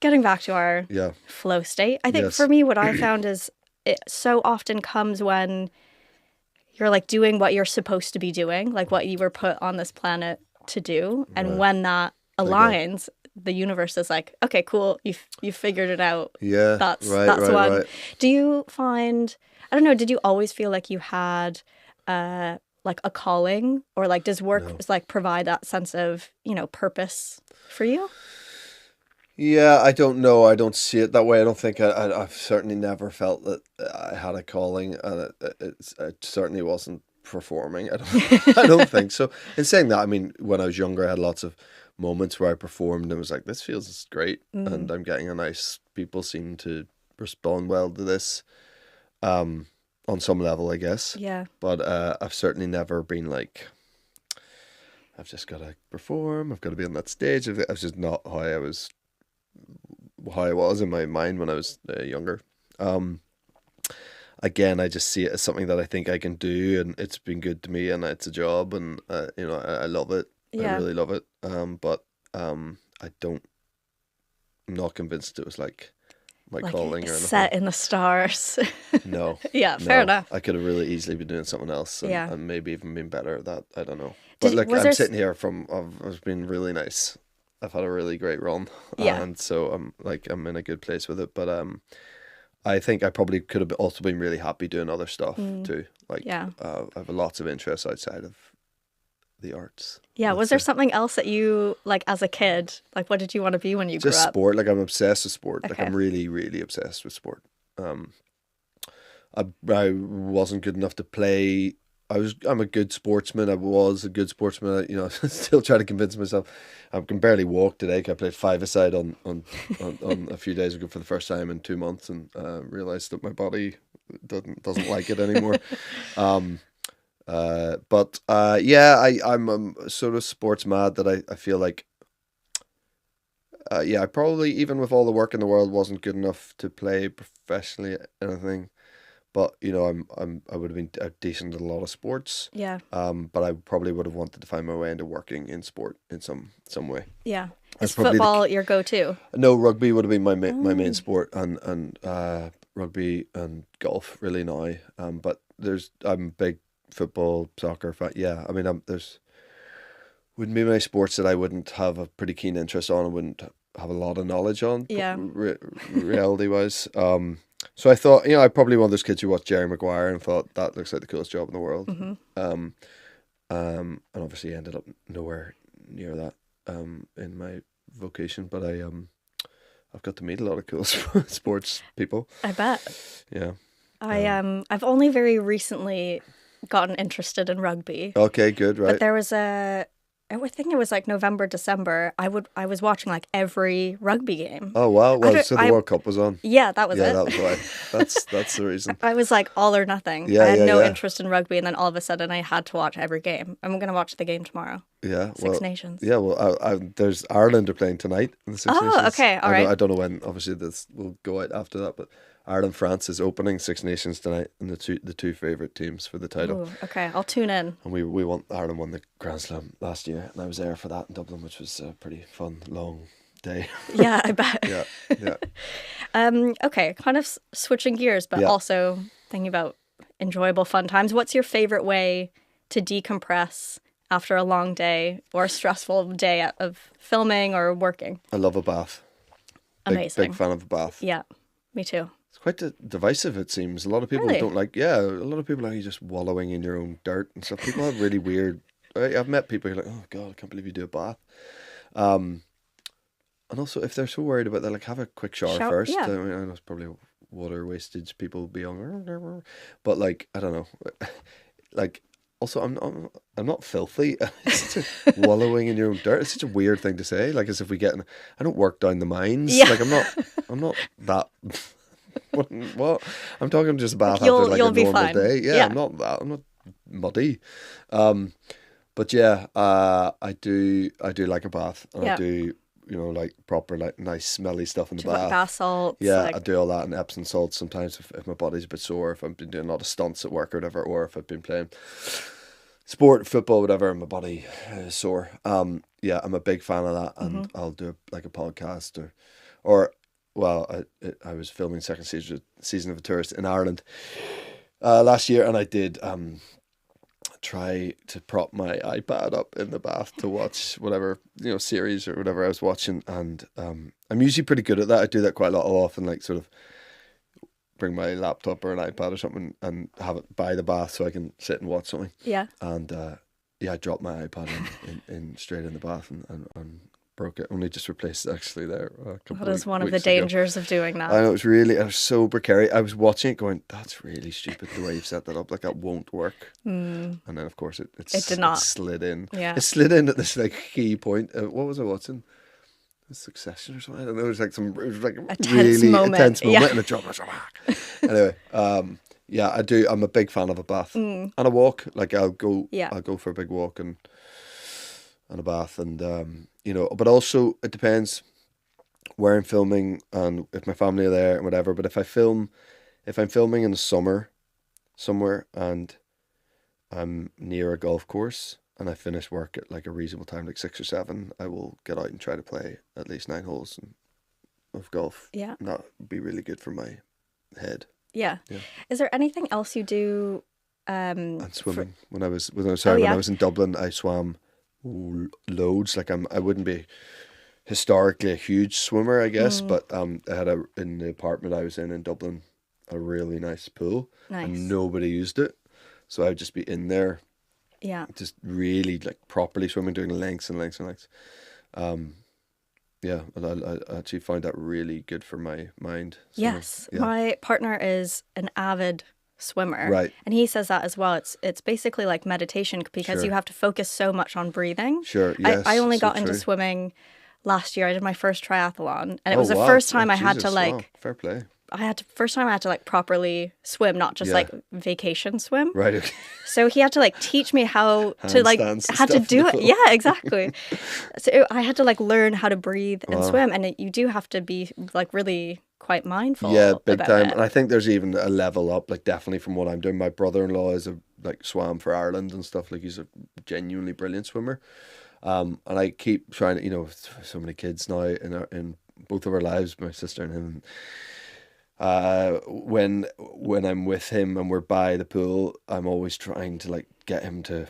getting back to our Yeah. flow state, I think Yes. for me, what I found is it so often comes when you're like doing what you're supposed to be doing, like what you were put on this planet to do. And Right. when that Let go. aligns, the universe is like, okay, cool, you figured it out. Yeah. That's Right. Right. one. Right. Do you find, I don't know, did you always feel like you had like a calling, or like does work No. like provide that sense of, purpose for you? Yeah, I don't know. I don't see it that way. I don't think I've certainly never felt that I had a calling, and it certainly wasn't performing. I don't, I don't think so. In saying that, I mean, when I was younger, I had lots of moments where I performed and was like, "This feels great," and I'm getting a nice. People seem to respond well to this, on some level, I guess. Yeah. But I've certainly never been like, I've just got to perform. I've got to be on that stage. That's just not how I was in my mind when I was younger. Again, I just see it as something that I think I can do, and it's been good to me, and it's a job, and I love it. I Yeah. really love it. But I don't. I'm not convinced it was like my Like calling or set anything. in the stars. No, Yeah, fair no. enough. I could have really easily been doing something else, and, Yeah. and maybe even been better at that. I don't know. But look, Was I'm there sitting here I've been really nice. I've had a really great run, Yeah. and so I'm in a good place with it. But I think I probably could have also been really happy doing other stuff too. Like, Yeah. I have lots of interests outside of the arts. Yeah, let's was there say. something else that you like as a kid? Like what did you want to be when you grew Just up? sport. Like, I'm obsessed with sport. Like, Okay. I'm really, really obsessed with sport. I wasn't good enough to play. I'm a good sportsman. I was a good sportsman. Still trying to convince myself. I can barely walk today. 'Cause I played five-a-side on a few days ago for the first time in 2 months, and realized that my body doesn't like it anymore. But yeah, I'm sort of sports mad that I feel like. Yeah, I probably, even with all the work in the world, wasn't good enough to play professionally at anything. But I would have been decent at a lot of sports. Yeah. But I probably would have wanted to find my way into working in sport in some way. Yeah. That's Is probably football your go-to? no, rugby would have been my main sport, and rugby and golf really now. But I'm a big football, soccer fan. Yeah, I mean, there's wouldn't be many sports that I wouldn't have a pretty keen interest on and wouldn't have a lot of knowledge on, Yeah. reality wise. So I thought, I probably one of those kids who watched Jerry Maguire and thought that looks like the coolest job in the world. Um, and obviously ended up nowhere near that in my vocation, but I've got to meet a lot of cool sports people. I bet. Yeah. I've only very recently gotten interested in rugby. Okay, good, right. But there was I think it was like November, December. I was watching like every rugby game. Oh wow! Well, don't- so the I- World Cup was on. Yeah, that was Yeah, it. that was why. That's the reason. I was like all or nothing. Yeah, I had yeah, no yeah. interest in rugby, and then all of a sudden I had to watch every game. I'm going to watch the game tomorrow. Yeah, Six well, Nations. yeah, well, there's Ireland are playing tonight in the Six Oh, Nations. okay, all I right. I don't know when. Obviously, this will go out after that, but Ireland France is opening Six Nations tonight, and the two favorite teams for the title. Ooh, okay, I'll tune in. And Ireland won the Grand Slam last year, and I was there for that in Dublin, which was a pretty fun, long day. Yeah, I bet. Yeah, yeah. Okay, kind of switching gears, but Yeah. also thinking about enjoyable fun times. What's your favorite way to decompress after a long day or a stressful day of filming or working? I love a bath. Amazing. Big fan of a bath. Yeah, me too. It's quite divisive, it seems. A lot of people Really? don't like. Yeah, a lot of people like you just wallowing in your own dirt and stuff. People have really weird. I've met people who are like, oh God, I can't believe you do a bath. And also, if they're so worried about that, like, have a quick shower first. yeah. I mean, I know it's probably water wastage. People be on, but like, I don't know. Like, also, I'm not filthy. It's such a wallowing in your own dirt. It's such a weird thing to say. Like, as if we get. I don't work down the mines. Yeah. Like, I'm not that. What? I'm talking just a bath Like, after like you'll a be normal fine. day. Yeah, Yeah. I'm not that. I'm not muddy. But yeah, I do like a bath, and Yeah. I do like proper like nice smelly stuff in the Do you like bath. bath salts? Yeah, like- I do all that and Epsom salts sometimes if my body's a bit sore, if I've been doing a lot of stunts at work or whatever, or if I've been playing sport, football, whatever, and my body is sore. Yeah, I'm a big fan of that, and I'll do like a podcast or well, I was filming second season of A Tourist in Ireland last year, and I did try to prop my iPad up in the bath to watch whatever, series or whatever I was watching, and I'm usually pretty good at that. I do that quite a lot. I'll often like sort of bring my laptop or an iPad or something and have it by the bath so I can sit and watch something. Yeah. And I dropped my iPad in straight in the bath and broke it. Only just replaced it actually there. That is one of the dangers of doing that. I know, I was so precarious. I was watching it going, that's really stupid the way you've set that up. Like, that won't work. And then, of course, it did not. It slid in. Yeah. It slid in at this like key point. What was I watching? Succession or something? I don't know. It was like a tense moment. And it dropped. Anyway, I do. I'm a big fan of a bath and a walk. Like, I'll go for a big walk and a bath, and but also it depends where I'm filming and if my family are there and whatever. But if I'm filming in the summer somewhere and I'm near a golf course and I finish work at like a reasonable time, like 6 or 7, I will get out and try to play at least 9 holes of golf. Yeah. And that would be really good for my head. Yeah. Is there anything else you do? And swimming. When I was in Dublin, I swam loads. Like, I wouldn't be historically a huge swimmer, I guess, but I had in the apartment I was in Dublin, a really nice pool. Nice. And nobody used it, so I would just be in there. Yeah. Just really like properly swimming, doing lengths and lengths and lengths. And I actually find that really good for my mind. So, yes. Yeah. My partner is an avid swimmer. Right. And he says that as well. It's basically like meditation because you have to focus so much on breathing. Sure, yes. I only got into swimming last year. I did my first triathlon, and it was the first time I had to like fair play. I had to like properly swim, not just like vacation swim. Right. Okay. So he had to like teach me how to like do it. Yeah, exactly. So I had to like learn how to breathe and swim, and you do have to be like really quite mindful. Yeah, big about time. it. And I think there's even a level up, like definitely from what I'm doing. My brother-in-law is swam for Ireland and stuff. Like, he's a genuinely brilliant swimmer. And I keep trying to, so many kids now in both of our lives, my sister and him. When I'm with him and we're by the pool, I'm always trying to like get him to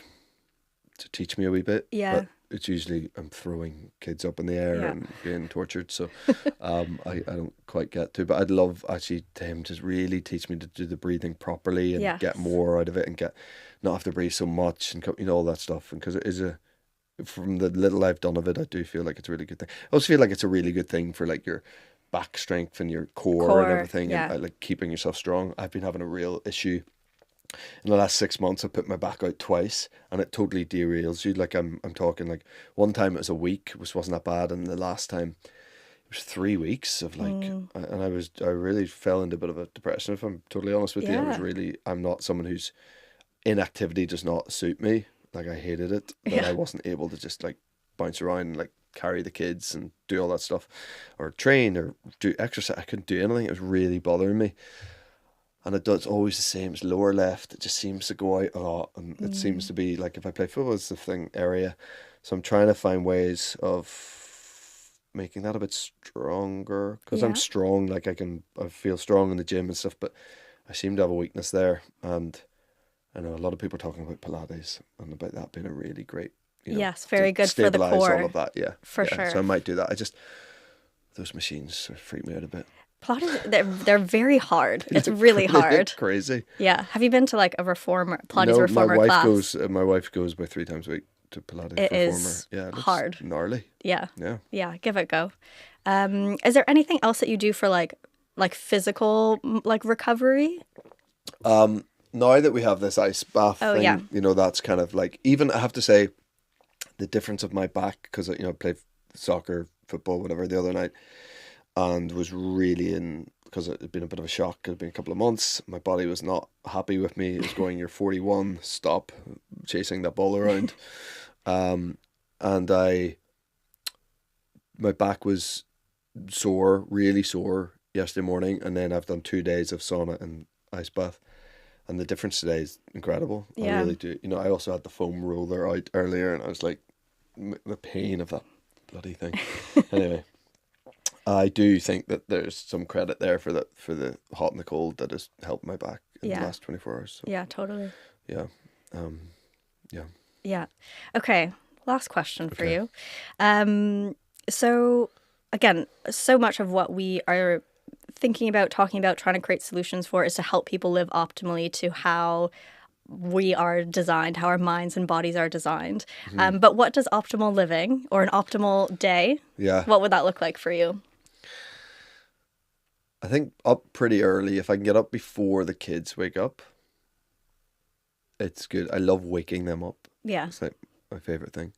teach me a wee bit. Yeah. But it's usually I'm throwing kids up in the air and being tortured, so I don't quite get to. But I'd love actually him to really teach me to do the breathing properly and get more out of it and not have to breathe so much and all that stuff. And because it is from the little I've done of it, I do feel like it's a really good thing. I also feel like it's a really good thing for like your back strength and your core and everything, and like keeping yourself strong. I've been having a real issue in the last 6 months. I put my back out twice, and it totally derails you. Like, I'm talking like one time it was a week, which wasn't that bad, and the last time it was 3 weeks of like, and I really fell into a bit of a depression. If I'm totally honest with you, I'm not someone whose inactivity does not suit me. Like, I hated it that I wasn't able to just like bounce around and like carry the kids and do all that stuff or train or do exercise. I couldn't do anything. It was really bothering me, and it's always the same. It's lower left. It just seems to go out a lot, and it seems to be like if I play football, it's the thing area. So I'm trying to find ways of making that a bit stronger, because I'm strong. Like, I feel strong in the gym and stuff, but I seem to have a weakness there. And I know a lot of people are talking about Pilates and about that being a really great, yes, very good for the core. All of that, for sure. So I might do that. Those machines freak me out a bit. Pilates, they're very hard. It's really hard. Crazy. Yeah. Have you been to like a Pilates reformer class? My wife goes about 3 times a week to Pilates it reformer. Is it hard. Gnarly. Yeah. Yeah. Yeah. Give it a go. Is there anything else that you do for like physical like recovery? Now that we have this ice bath thing, that's kind of like, even I have to say, the difference of my back, because I played soccer, football, whatever the other night, and was really because it had been a bit of a shock. It had been a couple of months. My body was not happy with me. It was going, you're 41, stop chasing that ball around. And my back was sore, really sore yesterday morning, and then I've done 2 days of sauna and ice bath. And the difference today is incredible. Yeah. I really do. I also had the foam roller out earlier, and I was like, the pain of that bloody thing. Anyway, I do think that there's some credit there for the hot and the cold that has helped my back in the last 24 hours. So, yeah, totally. yeah. Yeah. Yeah. Okay. Last question for you. So again, so much of what we are thinking about, talking about, trying to create solutions for is to help people live optimally to how we are designed, how our minds and bodies are designed. But what does optimal living or an optimal day, what would that look like for you? I think up pretty early. If I can get up before the kids wake up, it's good. I love waking them up. Yeah. It's like my favorite thing.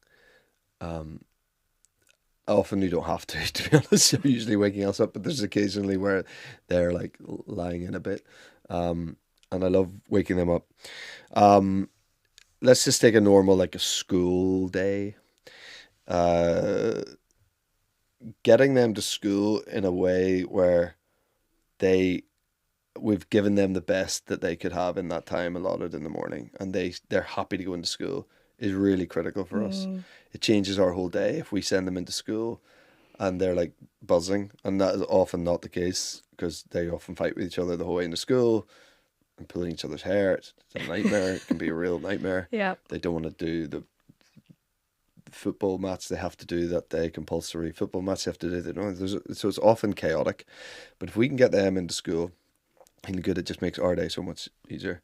Often you don't have to be honest. I'm usually waking us up, but there's occasionally where they're like lying in a bit. And I love waking them up. Let's just take a normal, like a school day. Getting them to school in a way where we've given them the best that they could have in that time allotted in the morning, and they're happy to go into school is really critical for us. It changes our whole day if we send them into school and they're like buzzing, and that is often not the case because they often fight with each other the whole way into school and pulling each other's hair. It's a nightmare. It can be a real nightmare. Yeah. They don't want to do the football match they have to do that day, compulsory football match they have to do. They don't. So it's often chaotic. But if we can get them into school, and good, it just makes our day so much easier.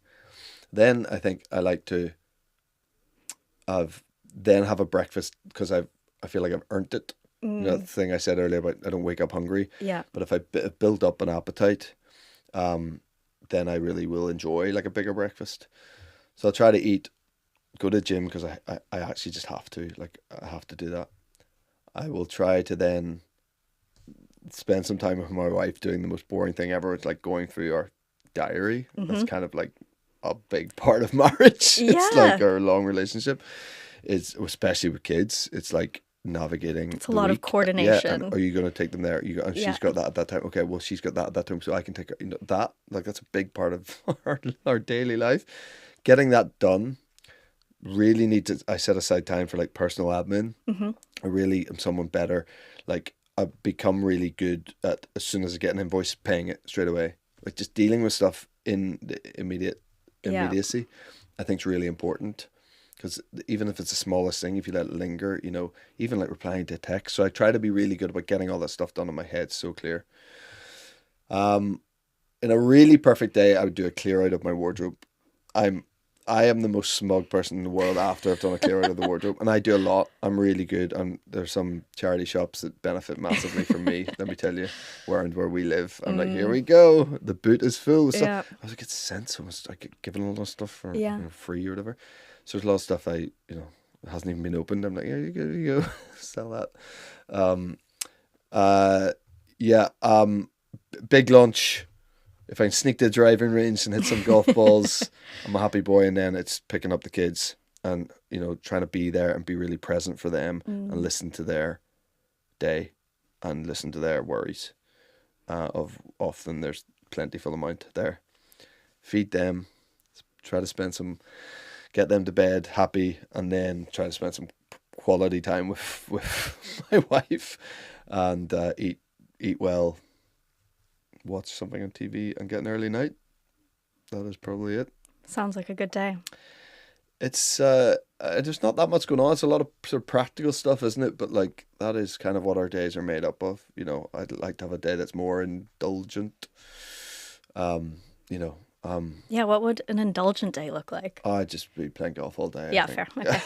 Then I think I like to have a breakfast because I feel like I've earned it. You know, the thing I said earlier about I don't wake up hungry. Yeah. But if I build up an appetite, then I really will enjoy like a bigger breakfast. So I'll try to go to the gym because I actually just have to. Like, I have to do that. I will try to then spend some time with my wife doing the most boring thing ever. It's like going through our diary. That's kind of like a big part of marriage. Yeah. It's like our long relationship. It's especially with kids. It's like navigating. It's a lot of coordination. Yeah, and are you going to take them there? And she's got that at that time. Okay, well, she's got that at that time, so I can take her. You know, that, like, that's a big part of our daily life. Getting that done. Really need to. I set aside time for like personal admin. I really am someone better. Like, I've become really good at, as soon as I get an invoice, paying it straight away. Like, just dealing with stuff in the immediacy, I think is really important. Because even if it's the smallest thing, if you let it linger, you know, even like replying to text. So I try to be really good about getting all that stuff done in my head so clear. In a really perfect day, I would do a clear out of my wardrobe. I am the most smug person in the world after I've done a clear out of the wardrobe, and I do a lot. I'm really good. There's some charity shops that benefit massively from me. Let me tell you, where we live. I'm like, here we go. The boot is full. So I was like, it's sent so much. I get given a lot of stuff for free or whatever. So there's a lot of stuff it hasn't even been opened. I'm like, here you go, sell that. Big lunch. If I can sneak to the driving range and hit some golf balls, I'm a happy boy. And then it's picking up the kids and, you know, trying to be there and be really present for them and listen to their day and listen to their worries. Often there's plentiful amount there. Feed them, try to get them to bed happy, and then try to spend some quality time with my wife and eat well. Watch something on TV and get an early night. That is probably it. Sounds like a good day. It's there's not that much going on. It's a lot of sort of practical stuff, isn't it? But like, that is kind of what our days are made up of. You know, I'd like to have a day that's more indulgent. Yeah, what would an indulgent day look like? I'd just be playing golf all day. Yeah, fair. Okay.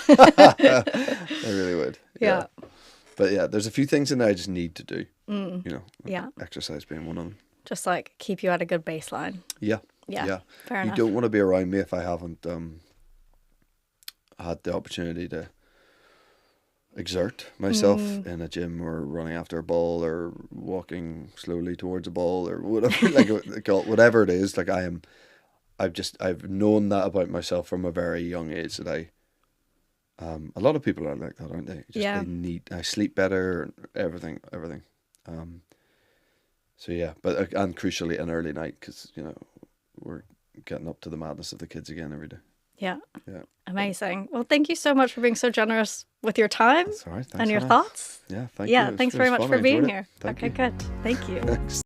I really would. Yeah. But yeah, there's a few things in there I just need to do. You know, yeah, exercise being one of them. Just like keep you at a good baseline. Yeah. Fair enough. You don't want to be around me if I haven't had the opportunity to exert myself in a gym or running after a ball or walking slowly towards a ball or whatever, like whatever it is. Like, I've known that about myself from a very young age, that a lot of people are like that, aren't they? I sleep better, everything. So yeah, but and crucially an early night, because, you know, we're getting up to the madness of the kids again every day. Yeah. Yeah. Amazing. Well, thank you so much for being so generous with your time That's all right. Thanks, and your Hannah. thoughts. Yeah, thank you. Yeah, It thanks was very much fun. for I enjoyed being it. here. Thank Okay, you. good. Thank you. Thanks.